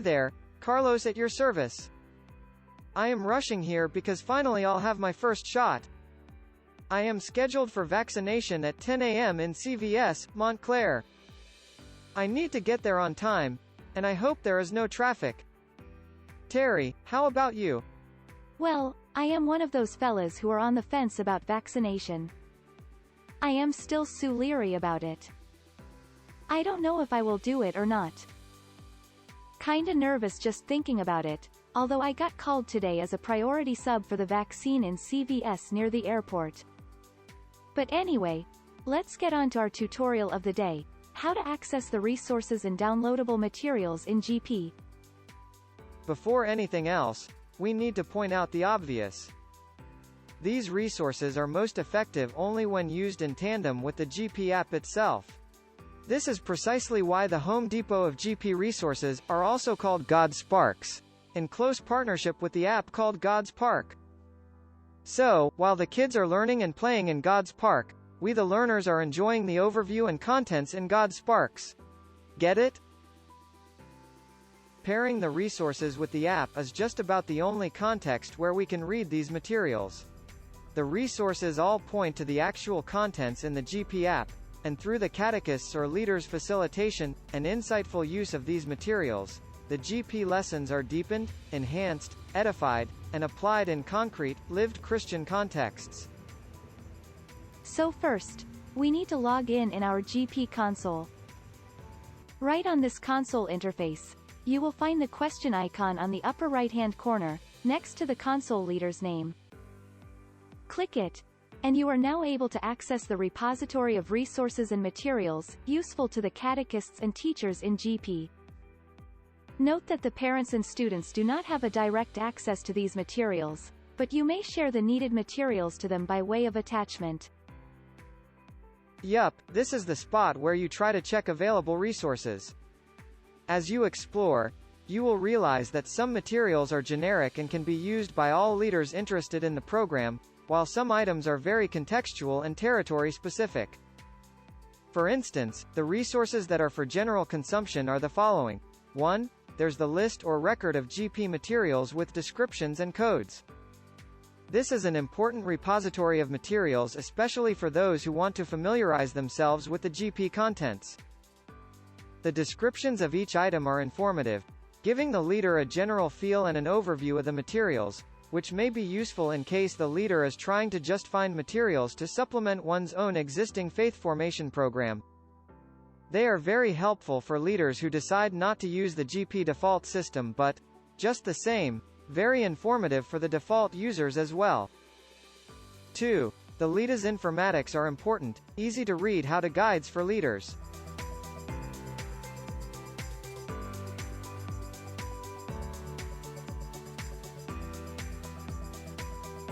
there, Carlos at your service. I am rushing here because finally I'll have my first shot. I am scheduled for vaccination at 10 a.m. in CVS, Montclair. I need to get there on time, and I hope there is no traffic. Terry, how about you? Well, I am one of those fellas who are on the fence about vaccination. I am still so leery about it. I don't know if I will do it or not. Kinda nervous just thinking about it, although I got called today as a priority sub for the vaccine in CVS near the airport. But anyway, let's get on to our tutorial of the day, how to access the resources and downloadable materials in GP. Before anything else, we need to point out the obvious. These resources are most effective only when used in tandem with the GP app itself. This is precisely why the Home Depot of GP resources are also called GodSparks, in close partnership with the app called God's Park. So, while the kids are learning and playing in God's Park, we the learners are enjoying the overview and contents in GodSparks. Get it? Pairing the resources with the app is just about the only context where we can read these materials. The resources all point to the actual contents in the GP app, and through the catechist's or leader's facilitation and insightful use of these materials, the GP lessons are deepened, enhanced, edified, and applied in concrete, lived Christian contexts. So first, we need to log in our GP console. Right on this console interface, you will find the question icon on the upper right-hand corner, next to the console leader's name. Click it, and you are now able to access the repository of resources and materials useful to the catechists and teachers in GP. Note that the parents and students do not have a direct access to these materials, but you may share the needed materials to them by way of attachment. Yup, this is the spot where you try to check available resources. As you explore, you will realize that some materials are generic and can be used by all leaders interested in the program, while some items are very contextual and territory-specific. For instance, the resources that are for general consumption are the following. 1. There's the list or record of GP materials with descriptions and codes. This is an important repository of materials especially for those who want to familiarize themselves with the GP contents. The descriptions of each item are informative, giving the leader a general feel and an overview of the materials, which may be useful in case the leader is trying to just find materials to supplement one's own existing faith formation program. They are very helpful for leaders who decide not to use the GP default system but, just the same, very informative for the default users as well. 2. The leaders' informatics are important, easy to read how to guides for leaders.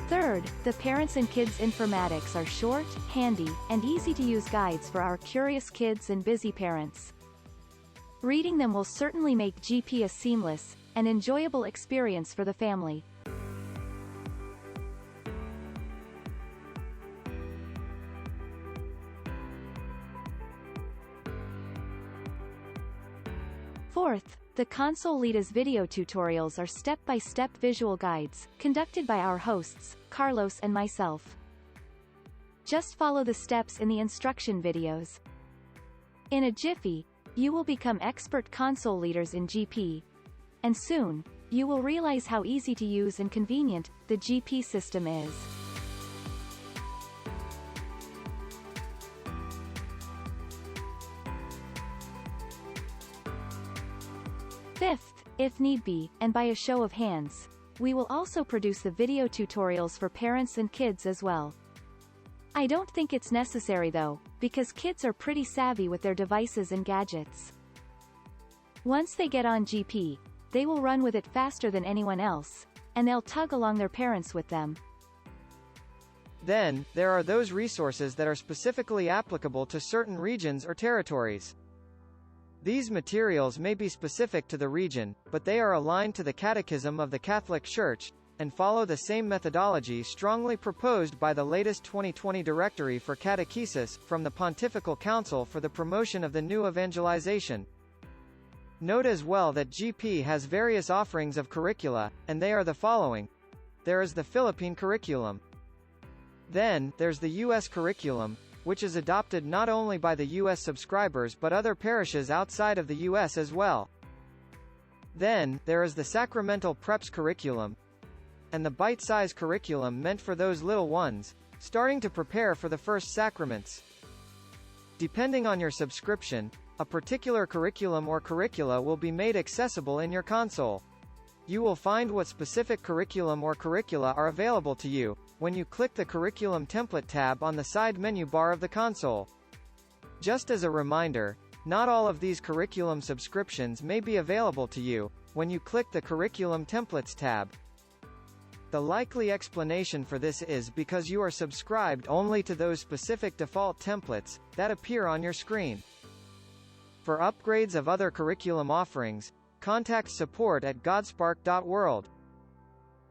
Third, the parents and kids informatics are short, handy, and easy to use guides for our curious kids and busy parents. Reading them will certainly make GP a seamless and enjoyable experience for the family. Fourth, the console leaders video tutorials are step-by-step visual guides, conducted by our hosts, Carlos and myself. Just follow the steps in the instruction videos. In a jiffy, you will become expert console leaders in GP. And soon, you will realize how easy to use and convenient the GP system is. Fifth, if need be, and by a show of hands, we will also produce the video tutorials for parents and kids as well. I don't think it's necessary though, because kids are pretty savvy with their devices and gadgets. Once they get on GP, they will run with it faster than anyone else, and they'll tug along their parents with them. Then, there are those resources that are specifically applicable to certain regions or territories. These materials may be specific to the region, but they are aligned to the Catechism of the Catholic Church, and follow the same methodology strongly proposed by the latest 2020 Directory for Catechesis, from the Pontifical Council for the Promotion of the New Evangelization. Note as well that GP has various offerings of curricula, and they are the following. There is the Philippine curriculum. Then, there's the U.S. curriculum, which is adopted not only by the U.S. subscribers but other parishes outside of the U.S. as well. Then, there is the Sacramental Preps curriculum, and the bite-size curriculum meant for those little ones, starting to prepare for the first sacraments. Depending on your subscription, a particular curriculum or curricula will be made accessible in your console. You will find what specific curriculum or curricula are available to you when you click the Curriculum Template tab on the side menu bar of the console. Just as a reminder, not all of these curriculum subscriptions may be available to you when you click the Curriculum Templates tab. The likely explanation for this is because you are subscribed only to those specific default templates that appear on your screen. For upgrades of other curriculum offerings, contact support at godspark.world.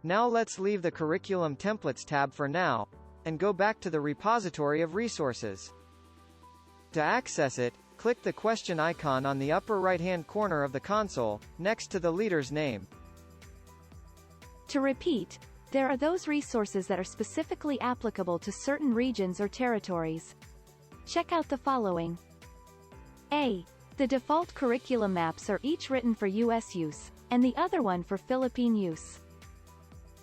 Now let's leave the Curriculum Templates tab for now, and go back to the repository of resources. To access it, click the question icon on the upper right-hand corner of the console, next to the leader's name. To repeat, there are those resources that are specifically applicable to certain regions or territories. Check out the following. A. The default curriculum maps are each written for U.S. use, and the other one for Philippine use.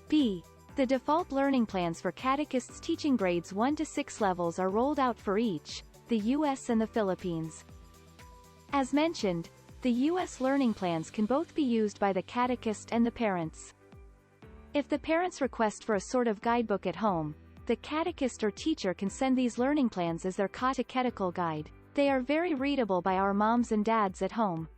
B. The default learning plans for catechists teaching grades 1 to 6 levels are rolled out for each, the U.S. and the Philippines. As mentioned, the U.S. learning plans can both be used by the catechist and the parents. If the parents request for a sort of guidebook at home, the catechist or teacher can send these learning plans as their catechetical guide. They are very readable by our moms and dads at home.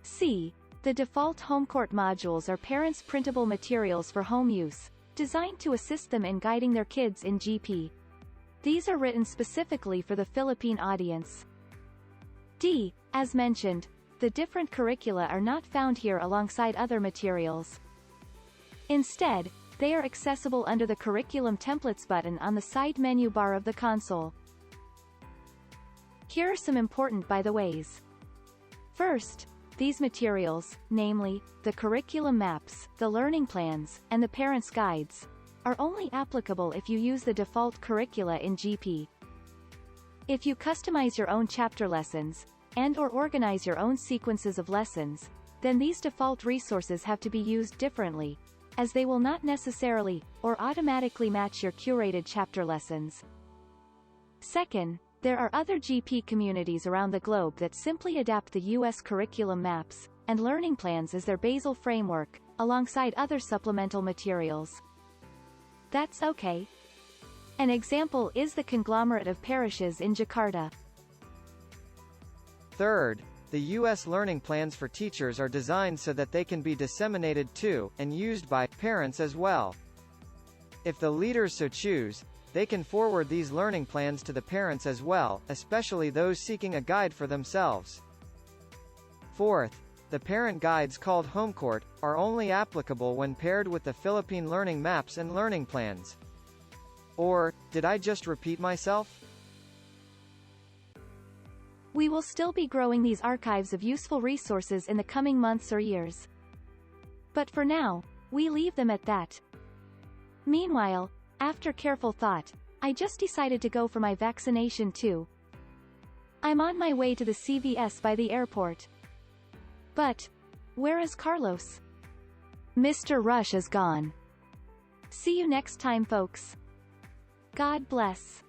C. The default home court modules are parents' printable materials for home use, designed to assist them in guiding their kids in GP. These are written specifically for the Philippine audience. D. As mentioned, the different curricula are not found here alongside other materials. Instead, they are accessible under the Curriculum Templates button on the side menu bar of the console. Here are some important by-the-ways. First, these materials, namely, the curriculum maps, the learning plans, and the parents' guides, are only applicable if you use the default curricula in GP. If you customize your own chapter lessons, and/or organize your own sequences of lessons, then these default resources have to be used differently, as they will not necessarily, or automatically match your curated chapter lessons. Second, there are other GP communities around the globe that simply adapt the U.S. curriculum maps and learning plans as their basal framework, alongside other supplemental materials. That's okay. An example is the conglomerate of parishes in Jakarta. Third, the U.S. learning plans for teachers are designed so that they can be disseminated to, and used by, parents as well. If the leaders so choose, they can forward these learning plans to the parents as well, especially those seeking a guide for themselves. Fourth, the parent guides called Home Court are only applicable when paired with the Philippine learning maps and learning plans. Or, did I just repeat myself? We will still be growing these archives of useful resources in the coming months or years. But for now, we leave them at that. Meanwhile, after careful thought, I just decided to go for my vaccination too. I'm on my way to the CVS by the airport. But, where is Carlos? Mr. Rush is gone. See you next time, folks. God bless.